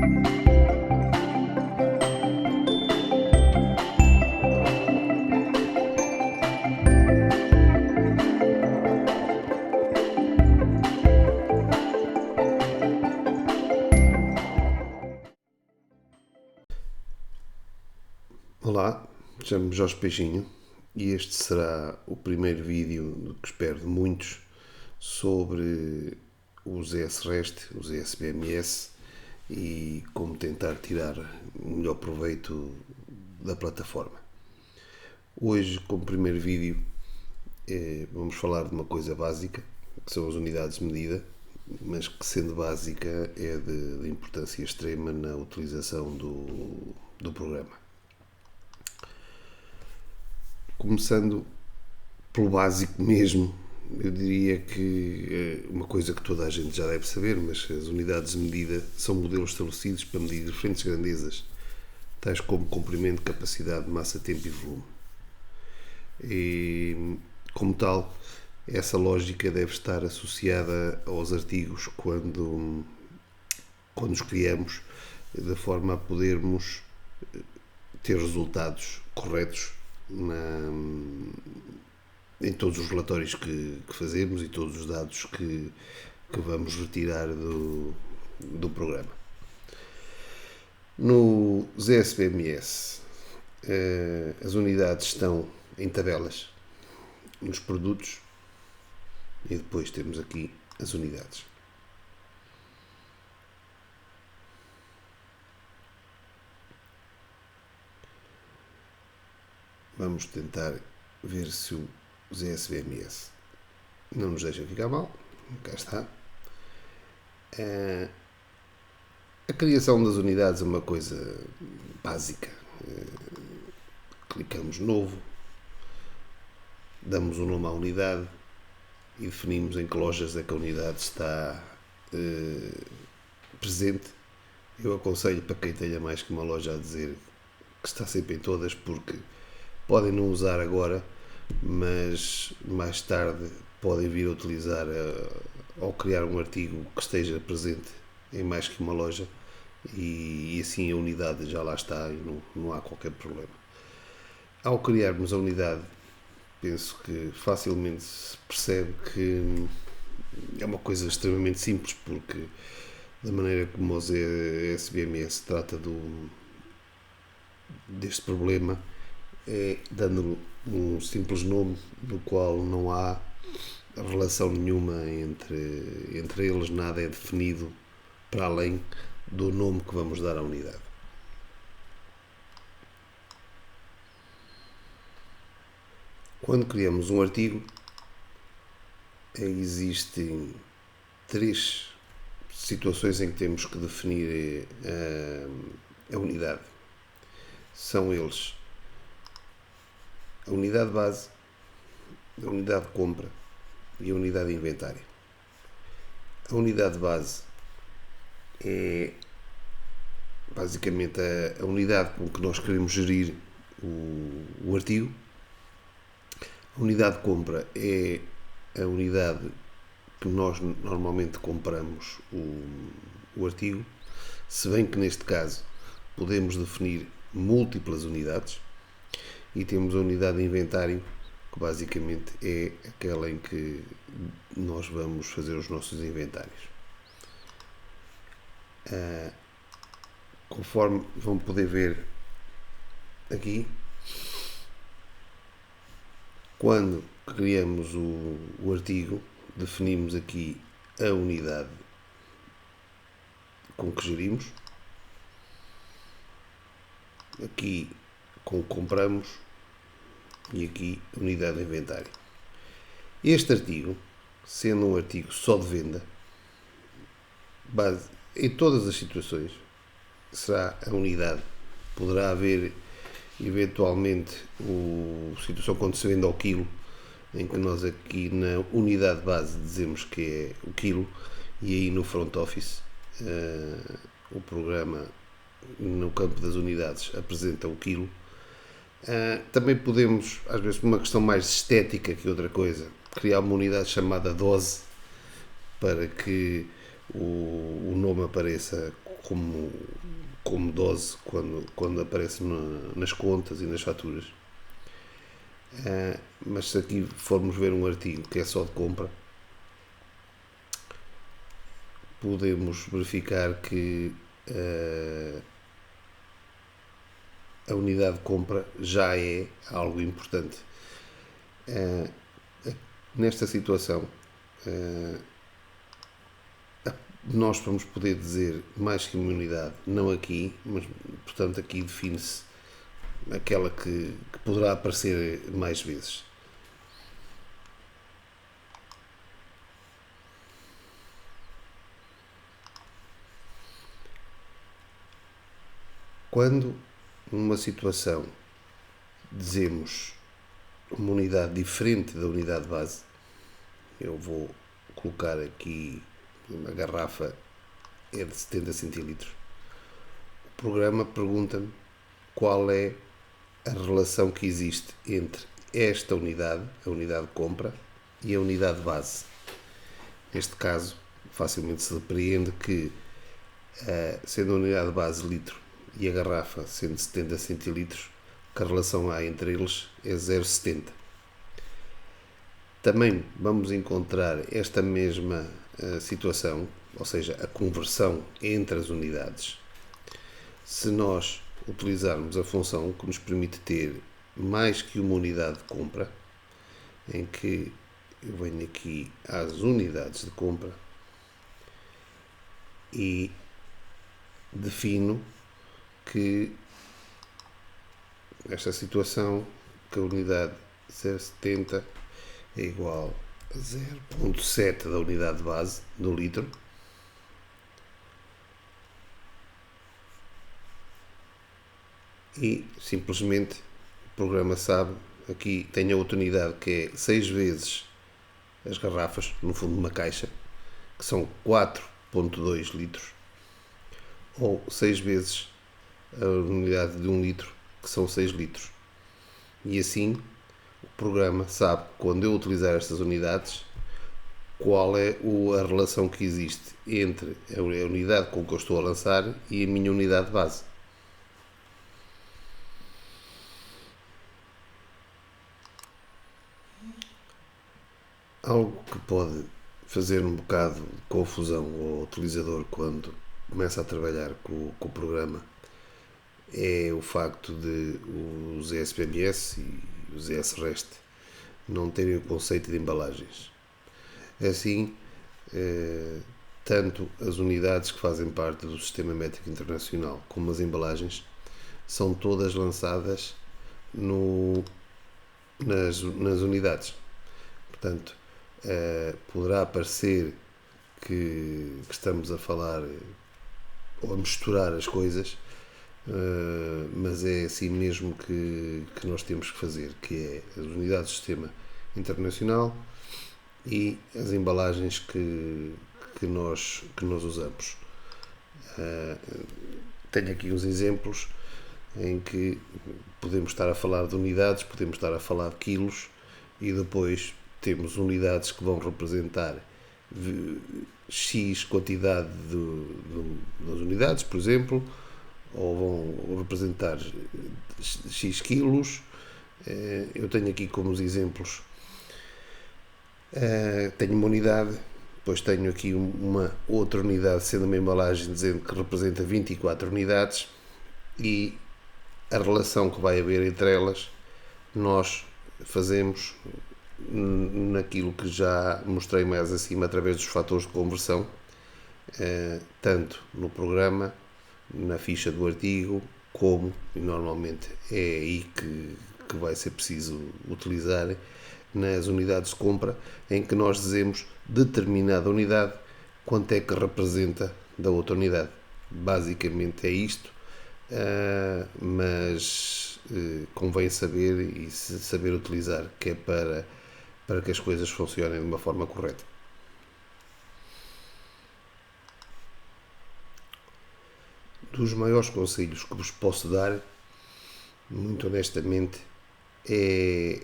Olá, chamo-me Jorge Peixinho e este será o primeiro vídeo que espero de muitos sobre os ESREST, os ESBMS e como tentar tirar o melhor proveito da plataforma. Hoje, como primeiro vídeo, vamos falar de uma coisa básica, que são as unidades de medida, mas que, sendo básica, é de importância extrema na utilização do programa. Começando pelo básico mesmo, eu diria que uma coisa que toda a gente já deve saber, mas as unidades de medida são modelos estabelecidos para medir diferentes grandezas, tais como comprimento, capacidade, massa, tempo e volume. E, como tal, essa lógica deve estar associada aos artigos quando os criamos, de forma a podermos ter resultados corretos em todos os relatórios que fazemos e todos os dados que vamos retirar do programa. No ZSBMS, as unidades estão em tabelas nos produtos e depois temos aqui as unidades. Vamos tentar ver se o ZSBMS não nos deixa ficar mal. Cá está. A criação das unidades é uma coisa básica. Clicamos novo, damos um nome à unidade e definimos em que lojas é que a unidade está presente. Eu aconselho, para quem tenha mais que uma loja, a dizer que está sempre em todas, porque podem não usar agora, mas mais tarde podem vir a utilizar ao criar um artigo que esteja presente em mais que uma loja e assim a unidade já lá está e não há qualquer problema. Ao criarmos a unidade, penso que facilmente se percebe que é uma coisa extremamente simples, porque da maneira como o ZSBMS trata deste problema, dando um simples nome no qual não há relação nenhuma entre eles, nada é definido para além do nome que vamos dar à unidade. Quando criamos um artigo, existem 3 situações em que temos que definir a unidade. São eles: a unidade base, a unidade de compra e a unidade de inventário. A unidade base é basicamente a unidade com que nós queremos gerir o artigo. A unidade de compra é a unidade que nós normalmente compramos o artigo, se bem que neste caso podemos definir múltiplas unidades. E temos a unidade de inventário, que basicamente é aquela em que nós vamos fazer os nossos inventários. Conforme vão poder ver aqui, quando criamos o artigo, definimos aqui a unidade com que gerimos, aqui com o que compramos e aqui unidade de inventário. Este artigo, sendo um artigo só de venda, em todas as situações será a unidade. Poderá haver eventualmente a situação quando se vende ao quilo, em que nós aqui na unidade base dizemos que é o quilo e aí no front office o programa no campo das unidades apresenta o quilo. Também podemos, às vezes por uma questão mais estética que outra coisa, criar uma unidade chamada dose para que o nome apareça como dose quando aparece nas contas e nas faturas. Mas se aqui formos ver um artigo que é só de compra, podemos verificar que a unidade de compra já é algo importante. Nesta situação, nós vamos poder dizer mais que uma unidade, não aqui, mas portanto aqui define-se aquela que poderá aparecer mais vezes. Quando numa situação dizemos uma unidade diferente da unidade base, eu vou colocar aqui uma garrafa é de 70 centilitros. O programa pergunta-me qual é a relação que existe entre esta unidade, a unidade de compra, e a unidade base. Neste caso, facilmente se depreende que, sendo a unidade base litro e a garrafa sendo 70 centilitros, que a relação há entre eles é 0,70. Também vamos encontrar esta mesma situação, ou seja, a conversão entre as unidades, se nós utilizarmos a função que nos permite ter mais que uma unidade de compra, em que eu venho aqui às unidades de compra e defino que esta situação, que a unidade 0,70 é igual a 0,7 da unidade base do litro, e simplesmente o programa sabe, aqui tem a outra unidade que é 6 vezes as garrafas, no fundo uma caixa, que são 4,2 litros, ou 6 vezes a unidade de 1 litro, que são 6 litros. E assim o programa sabe, quando eu utilizar estas unidades, qual é a relação que existe entre a unidade com que eu estou a lançar e a minha unidade base. Algo que pode fazer um bocado de confusão ao utilizador quando começa a trabalhar com o programa é o facto de os ESPMS e os ESREST não terem o conceito de embalagens. Assim, tanto as unidades que fazem parte do Sistema Métrico Internacional como as embalagens são todas lançadas nas unidades. Portanto, poderá parecer que estamos a falar ou a misturar as coisas, mas é assim mesmo que nós temos que fazer, que é as unidades do Sistema Internacional e as embalagens que nós usamos. Tenho aqui uns exemplos em que podemos estar a falar de unidades, podemos estar a falar de quilos, e depois temos unidades que vão representar X quantidade das unidades, por exemplo, ou vão representar X quilos. Eu tenho aqui como os exemplos, tenho uma unidade, depois tenho aqui uma outra unidade, sendo uma embalagem dizendo que representa 24 unidades, e a relação que vai haver entre elas nós fazemos naquilo que já mostrei mais acima, através dos fatores de conversão, tanto no programa, na ficha do artigo, como, e normalmente é aí que vai ser preciso utilizar, nas unidades de compra, em que nós dizemos determinada unidade, quanto é que representa da outra unidade. Basicamente é isto, mas convém saber e saber utilizar, que é para que as coisas funcionem de uma forma correta. Dos maiores conselhos que vos posso dar, muito honestamente, é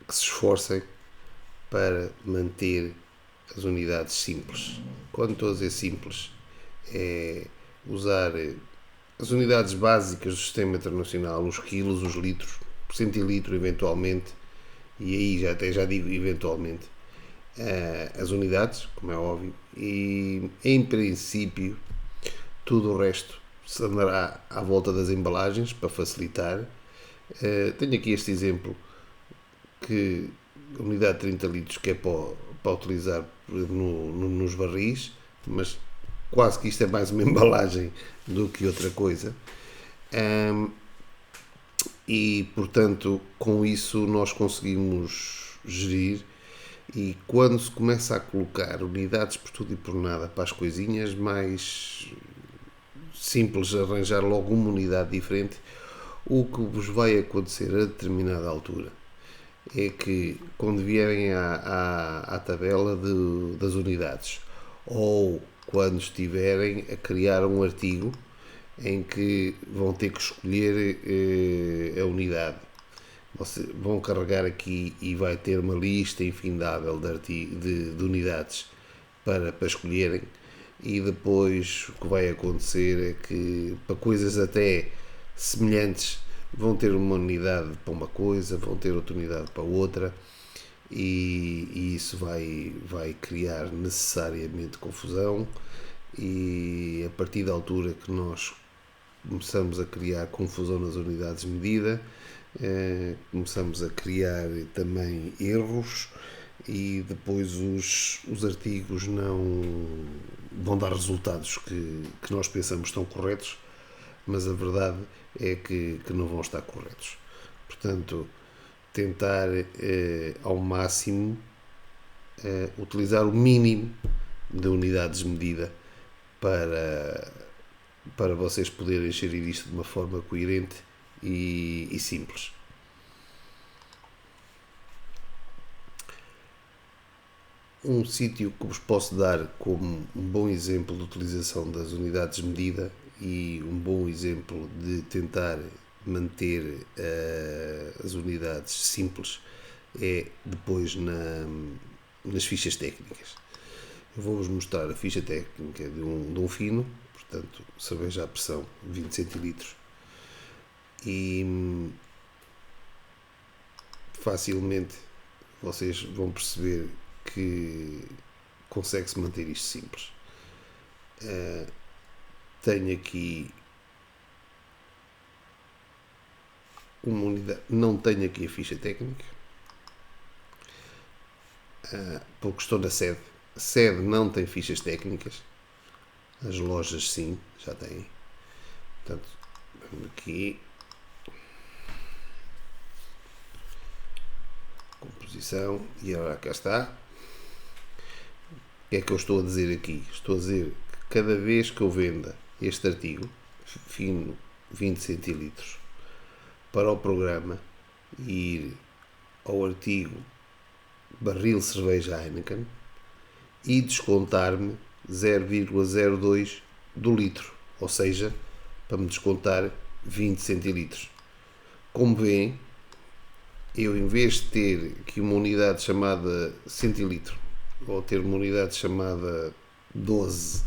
que se esforcem para manter as unidades simples. Quando estou a dizer simples, é usar as unidades básicas do sistema internacional, os quilos, os litros, por centilitro eventualmente, e aí até já digo eventualmente, as unidades, como é óbvio, e em princípio tudo o resto se andará à volta das embalagens para facilitar. Tenho aqui este exemplo que a unidade de 30 litros que é para utilizar nos barris, mas quase que isto é mais uma embalagem do que outra coisa. E portanto, com isso nós conseguimos gerir. E quando se começa a colocar unidades por tudo e por nada para as coisinhas, mais simples arranjar logo uma unidade diferente, o que vos vai acontecer a determinada altura é que quando vierem à tabela das unidades, ou quando estiverem a criar um artigo em que vão ter que escolher a unidade, vão carregar aqui e vai ter uma lista infindável de unidades para escolherem, e depois o que vai acontecer é que para coisas até semelhantes vão ter uma unidade para uma coisa, vão ter outra unidade para outra, e isso vai criar necessariamente confusão, e a partir da altura que nós começamos a criar confusão nas unidades de medida, começamos a criar também erros, e depois os artigos não vão dar resultados que nós pensamos estão corretos, mas a verdade é que não vão estar corretos. Portanto, tentar ao máximo utilizar o mínimo de unidades de medida para vocês poderem gerir isto de uma forma coerente e simples. Um sítio que vos posso dar como um bom exemplo de utilização das unidades de medida e um bom exemplo de tentar manter as unidades simples é depois nas fichas técnicas. Eu vou-vos mostrar a ficha técnica de um fino, portanto, cerveja à pressão, 20 centilitros, e facilmente vocês vão perceber que consegue-se manter isto simples. Tenho aqui uma unidade, não tenho aqui a ficha técnica, porque estou na sede. A sede não tem fichas técnicas, as lojas sim, já têm. Portanto, vamos aqui, composição, e agora cá está. O que é que eu estou a dizer aqui? Estou a dizer que cada vez que eu venda este artigo, fino 20 centilitros, para o programa ir ao artigo barril cerveja Heineken e descontar-me 0,02 do litro, ou seja, para me descontar 20 centilitros. Como veem, eu em vez de ter aqui uma unidade chamada centilitro, ou ter uma unidade chamada 12,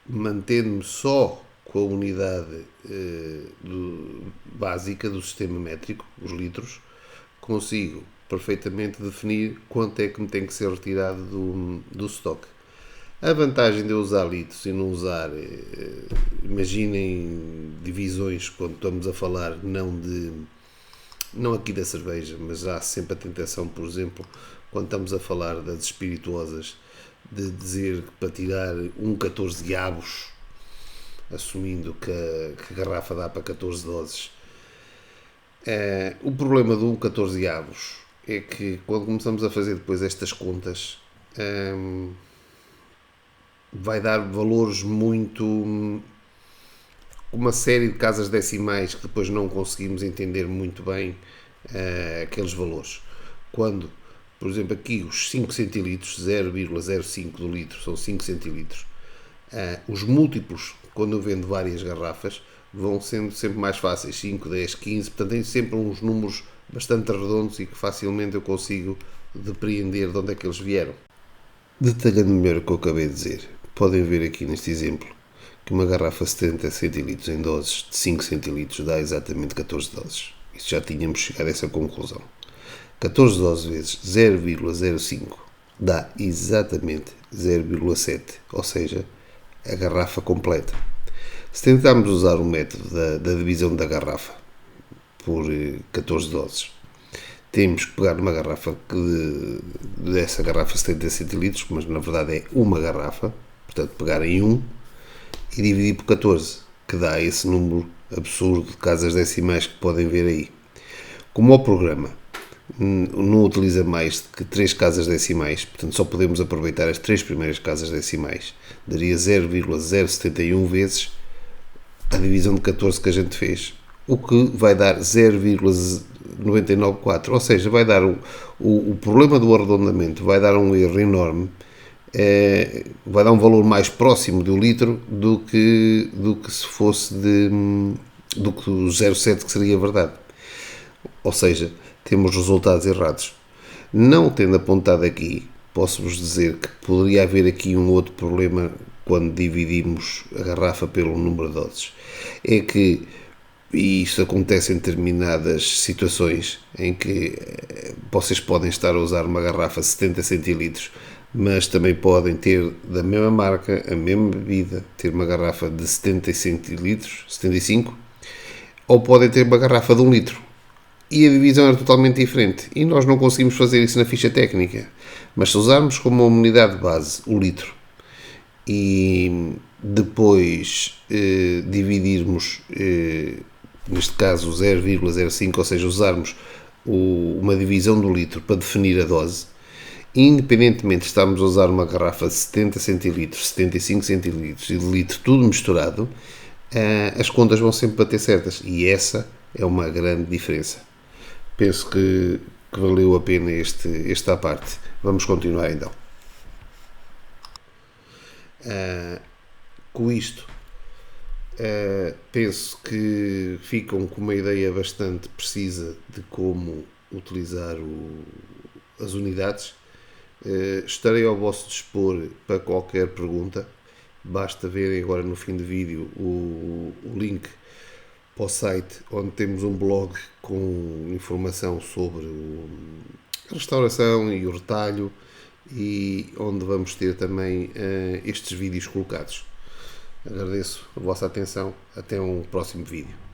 mantendo-me só com a unidade básica do sistema métrico, os litros, consigo perfeitamente definir quanto é que me tem que ser retirado do stock. A vantagem de eu usar litros e não usar, imaginem divisões, quando estamos a falar não aqui da cerveja, mas há sempre a tentação, por exemplo, quando estamos a falar das espirituosas, de dizer que para tirar 14 diabos, assumindo que a garrafa dá para 14 doses. O problema do 14 diabos é que quando começamos a fazer depois estas contas, vai dar valores muito... uma série de casas decimais que depois não conseguimos entender muito bem aqueles valores. Quando, por exemplo, aqui os 5 centilitros, 0,05 do litro, são 5 centilitros. Os múltiplos, quando eu vendo várias garrafas, vão sendo sempre mais fáceis, 5, 10, 15, portanto tem sempre uns números bastante redondos e que facilmente eu consigo depreender de onde é que eles vieram. Detalhando melhor o que eu acabei de dizer, podem ver aqui neste exemplo que uma garrafa 70 centilitros em doses de 5 centilitros dá exatamente 14 doses. Isso já tínhamos chegado a essa conclusão. 14 doses vezes 0,05 dá exatamente 0,7, ou seja, a garrafa completa. Se tentarmos usar o método da divisão da garrafa por 14 doses, temos que pegar uma garrafa dessa garrafa 70 centilitros, mas na verdade é uma garrafa, portanto pegar em 1 e dividir por 14, que dá esse número absurdo de casas decimais que podem ver aí. Como o programa não utiliza mais que 3 casas decimais, portanto só podemos aproveitar as 3 primeiras casas decimais, daria 0,071 vezes a divisão de 14 que a gente fez, o que vai dar 0,994, ou seja, vai dar o problema do arredondamento, vai dar um erro enorme, vai dar um valor mais próximo do litro do que se fosse do que o 0,7 que seria verdade. Ou seja, temos resultados errados. Não tendo apontado aqui, posso-vos dizer que poderia haver aqui um outro problema quando dividimos a garrafa pelo número de doses. É que, e isto acontece em determinadas situações, em que vocês podem estar a usar uma garrafa de 70 centilitros, mas também podem ter da mesma marca, a mesma bebida, ter uma garrafa de 70 centilitros, 75, ou podem ter uma garrafa de 1 litro. E a divisão era totalmente diferente. E nós não conseguimos fazer isso na ficha técnica. Mas se usarmos como uma unidade de base o litro e depois dividirmos, neste caso 0,05, ou seja, usarmos uma divisão do litro para definir a dose, independentemente de estarmos a usar uma garrafa de 70 centilitros, 75 centilitros e de litro, tudo misturado, as contas vão sempre bater certas. E essa é uma grande diferença. Penso que valeu a pena esta à parte. Vamos continuar então. Com isto, penso que ficam com uma ideia bastante precisa de como utilizar as unidades. Estarei ao vosso dispor para qualquer pergunta. Basta verem agora no fim do vídeo o link para o site, onde temos um blog com informação sobre a restauração e o retalho, e onde vamos ter também estes vídeos colocados. Agradeço a vossa atenção. Até um próximo vídeo.